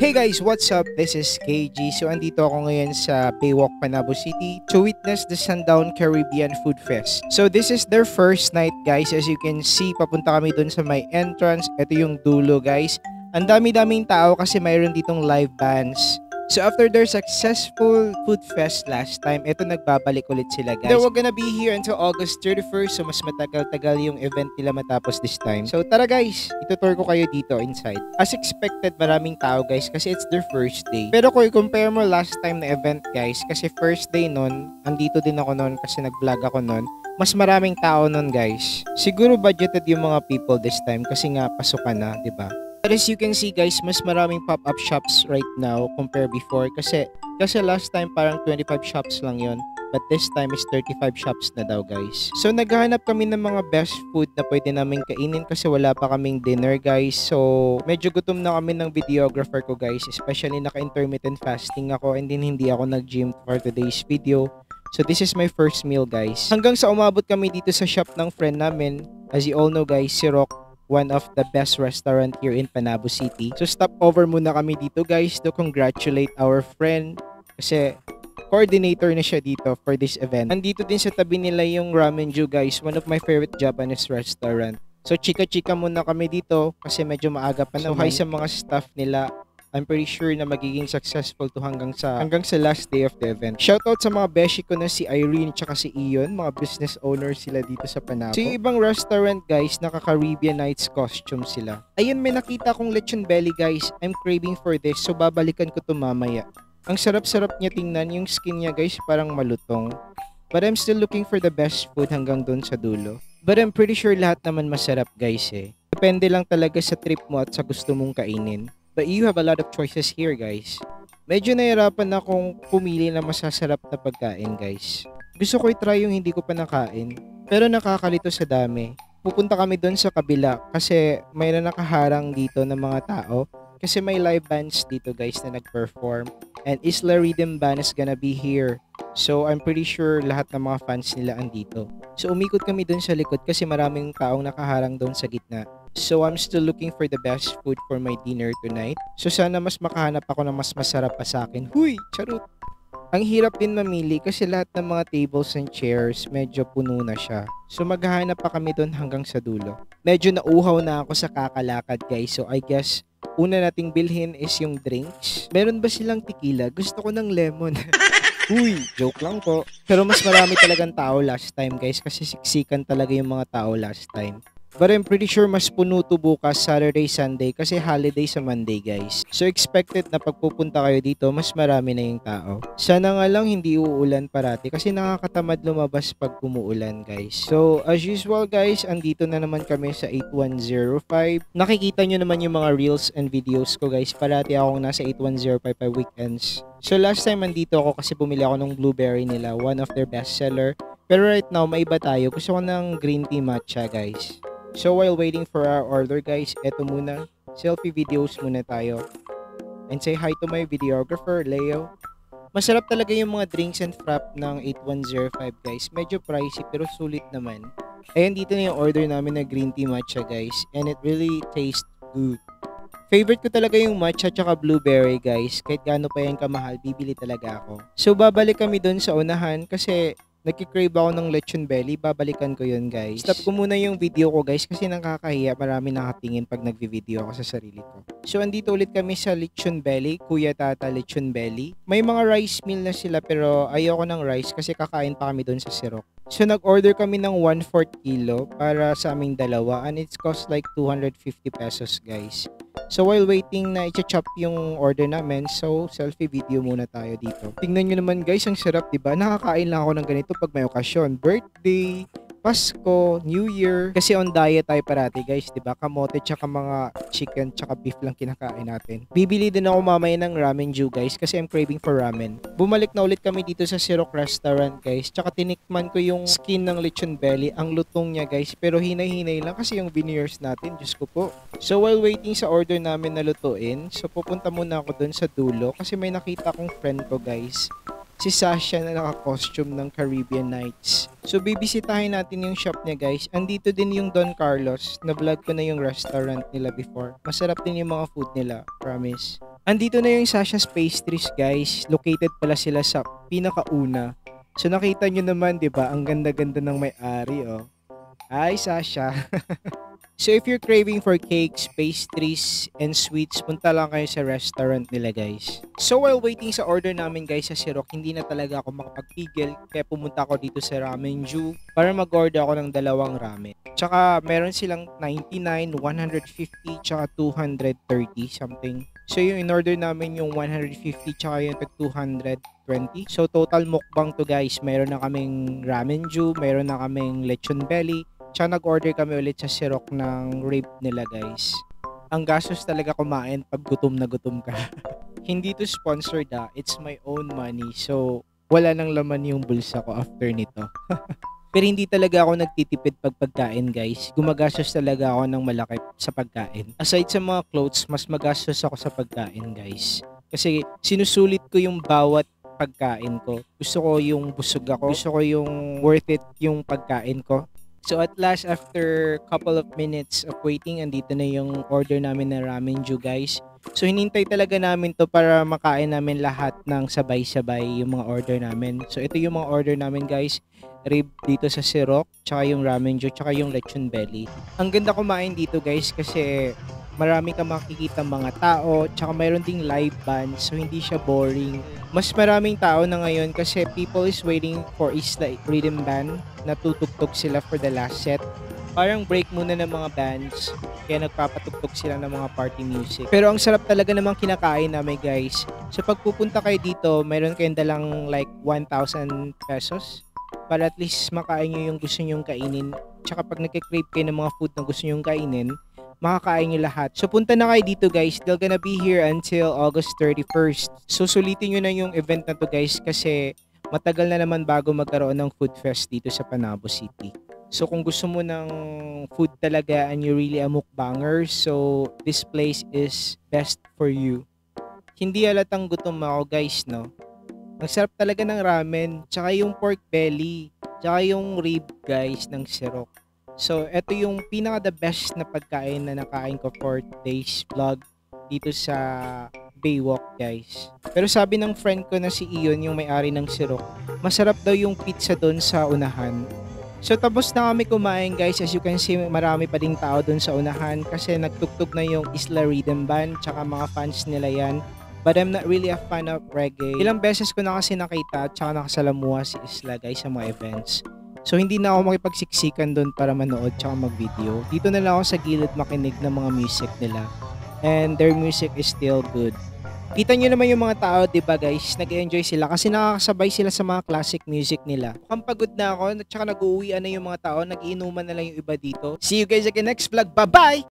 Hey guys, what's up? This is KG. So andito ako ngayon sa Baywalk, Panabo City to witness the Sundown Caribbean Food Fest. So this is their first night guys. As you can see, papunta kami dun sa may entrance. Ito yung dulo guys. Ang dami-daming tao kasi mayroon ditong live bands. So after their successful food fest last time, ito nagbabalik ulit sila guys. They were gonna be here until August 31st, so mas matagal-tagal yung event nila matapos this time. So tara guys, itutour ko kayo dito inside. As expected, maraming tao guys kasi it's their first day. Pero kung i-compare mo last time na event guys, kasi first day nun, andito din ako nun kasi nag-vlog ako nun, mas maraming tao nun guys. Siguro budgeted yung mga people this time kasi nga pasukan na, di ba? But as you can see guys, mas maraming pop-up shops right now compare before kasi last time parang 25 shops lang yon, but this time is 35 shops na daw guys. So naghahanap kami ng mga best food na pwede namin kainin kasi wala pa kaming dinner guys. So medyo gutom na kami ng videographer ko guys, especially naka-intermittent fasting ako and din hindi ako nag-gym for today's video. So this is my first meal guys. Hanggang sa umabot kami dito sa shop ng friend namin. As you all know guys, si Rock, one of the best restaurant here in Panabo City. So stop over muna kami dito guys to congratulate our friend kasi coordinator na siya dito for this event. Nandito din sa tabi nila yung Ramen Ju guys, one of my favorite Japanese restaurant. So chika-chika muna kami dito kasi medyo maaga pa naman. So hi sa mga staff nila. I'm pretty sure na magiging successful to hanggang sa last day of the event. Shoutout sa mga beshi ko na si Irene tsaka si Ion, mga business owners sila dito sa Panabo. So yung ibang restaurant guys, naka-Caribbean Nights costume sila. Ayun, may nakita kong lechon belly guys. I'm craving for this, so babalikan ko to mamaya. Ang sarap-sarap niya tingnan, yung skin niya guys parang malutong. But I'm still looking for the best food hanggang dun sa dulo. But I'm pretty sure lahat naman masarap guys eh. Depende lang talaga sa trip mo at sa gusto mong kainin. But you have a lot of choices here guys. Medyo nahirapan na akong pumili na masasarap na pagkain guys. Gusto ko i-try yung hindi ko pa nakain. Pero nakakalito sa dami. Pupunta kami doon sa kabila kasi may na nakaharang dito ng mga tao. Kasi may live bands dito guys na nag-perform. And Isla Rhythm Band is gonna be here. So I'm pretty sure lahat ng mga fans nila andito. So umikot kami doon sa likod kasi maraming taong nakaharang doon sa gitna. So I'm still looking for the best food for my dinner tonight. So sana mas makahanap ako ng mas masarap pa sa akin. Huy! Charot! Ang hirap din mamili kasi lahat ng mga tables and chairs medyo puno na siya. So maghahanap pa kami doon hanggang sa dulo. Medyo nauhaw na ako sa kakalakad guys. So I guess una nating bilhin is yung drinks. Meron ba silang tequila? Gusto ko ng lemon. Uy, joke lang po. Pero mas marami talagang tao last time guys kasi siksikan talaga yung mga tao last time. But I'm pretty sure mas puno to bukas Saturday, Sunday kasi holiday sa Monday guys. So expected na pagpupunta kayo dito mas marami na yung tao. Sana nga lang hindi uulan parati kasi nakakatamad lumabas pag umuulan guys. So as usual guys, andito na naman kami sa 8105. Nakikita nyo naman yung mga reels and videos ko guys. Parati akong nasa 8105 pa weekends. So last time andito ako kasi bumili ako ng blueberry nila, one of their best seller. Pero right now may iba tayo. Gusto ko ng green tea matcha guys. So while waiting for our order guys, eto muna, selfie videos muna tayo. And say hi to my videographer, Leo. Masarap talaga yung mga drinks and frap ng 8105 guys. Medyo pricey pero sulit naman. Ayan, dito na yung order namin na green tea matcha guys. And it really tastes good. Favorite ko talaga yung matcha tsaka blueberry guys. Kahit gaano pa yan kamahal, bibili talaga ako. So babalik kami dun sa unahan kasi nagki-crave ako ng lechon belly, babalikan ko yun guys. Stop ko muna yung video ko guys kasi nakakahiya, marami nakatingin pag nagvi-video ako sa sarili ko. So andito ulit kami sa lechon belly, Kuya Tata Lechon Belly. May mga rice meal na sila pero ayoko ng rice kasi kakain pa kami doon sa Sirok. So nag-order kami ng 1/4 kilo para sa aming dalawa and it's cost like 250 pesos guys. So while waiting na i-chop yung order namin, so selfie video muna tayo dito. Tingnan nyo naman guys, ang sarap diba? Nakakain lang ako ng ganito pag may okasyon. Birthday, Pasko, New Year. Kasi on diet tayo parati guys, diba? Kamote tsaka mga chicken tsaka beef lang kinakain natin. Bibili din ako mamaya ng ramen ju guys kasi I'm craving for ramen. Bumalik na ulit kami dito sa Sirok Restaurant guys. Tsaka tinikman ko yung skin ng lechon belly. Ang lutong niya guys, pero hinay-hinay lang kasi yung veneers natin, Diyos ko po. So while waiting sa order namin na lutuin, so pupunta muna ako dun sa dulo kasi may nakita kong friend ko guys. Si Sasha na naka-costume ng Caribbean Nights. So bibisitahin natin yung shop niya guys. Andito din yung Don Carlos. Na-vlog ko na yung restaurant nila before. Masarap din yung mga food nila, promise. Andito na yung Sasha's Pastries guys. Located pala sila sa pinakauna. So nakita nyo naman 'di ba? Ang ganda-ganda ng may-ari oh. Hi Sasha. So if you're craving for cakes, pastries, and sweets, punta lang kayo sa restaurant nila guys. So while waiting sa order namin guys sa Sirok, hindi na talaga ako makapagpigil. Kaya pumunta ako dito sa Ramenju para mag-order ako ng dalawang ramen. Tsaka meron silang 99, 150, tsaka 230 something. So yung in-order namin yung 150 tsaka yung 220. So total mukbang to guys. Meron na kaming Ramenju, meron na kaming lechon belly, tsaka nag-order kami ulit sa Sirok ng rib nila guys. Ang gastos talaga kumain pag gutom na gutom ka. Hindi to sponsored it's my own money. So wala nang laman yung bulsa ko after nito. Pero hindi talaga ako nagtitipid pag pagkain guys. Gumagastos talaga ako ng malaki sa pagkain. Aside sa mga clothes, mas magastos ako sa pagkain guys. Kasi sinusulit ko yung bawat pagkain ko. Gusto ko yung busog ako. Gusto ko yung worth it yung pagkain ko. So at last, after couple of minutes of waiting, andito na yung order namin na Ramenju guys. So hinintay talaga namin to para makain namin lahat ng sabay-sabay yung mga order namin. So ito yung mga order namin guys. Rib dito sa Sirok, tsaka yung Ramenju, tsaka yung lechon belly. Ang ganda kumain dito guys kasi marami kang makikita mga tao, tsaka mayroon ding live band, so hindi siya boring. Mas maraming tao na ngayon kasi people is waiting for Isla Rhythm Band na tutugtog sila for the last set. Parang break muna ng mga bands, kaya nagpapatugtog sila ng mga party music. Pero ang sarap talaga namang kinakain namin guys. So pag pupunta kayo dito, mayroon kayong dalang like 1,000 pesos para at least makain nyo yung gusto nyong kainin. Tsaka pag nagka-crave kayo ng mga food na gusto nyong kainin, makakain nyo lahat. So punta na kayo dito guys. They're gonna be here until August 31st. So sulitin nyo na yung event na to guys kasi matagal na naman bago magkaroon ng food fest dito sa Panabo City. So kung gusto mo ng food talaga and you're really a mukbanger, so this place is best for you. Hindi halatang gutom ako guys, no? Ang sarap talaga ng ramen, tsaka yung pork belly, tsaka yung rib guys ng Sirok. So, ito yung pinaka the best na pagkain na nakain ko for today's vlog dito sa Baywalk guys. Pero sabi ng friend ko na si Ion, yung may-ari ng Sirok, masarap daw yung pizza doon sa unahan. So, tapos na kami kumain guys. As you can see, marami pa ding tao doon sa unahan kasi nagtugtog na yung Isla Rhythm Band, tsaka mga fans nila yan. But I'm not really a fan of reggae. Ilang beses ko na kasi nakita at saka nakasalamuha si Isla guys sa mga events. So hindi na ako makipagsiksikan doon para manood tsaka mag-video. Dito na lang ako sa gilid makinig ng mga music nila. And their music is still good. Kita nyo naman yung mga tao, diba guys? Nag-enjoy sila kasi nakakasabay sila sa mga classic music nila. Mukhang pagod na ako at saka nag-uuwian na yung mga tao. Nag-iinuman na lang yung iba dito. See you guys again next vlog. Bye-bye!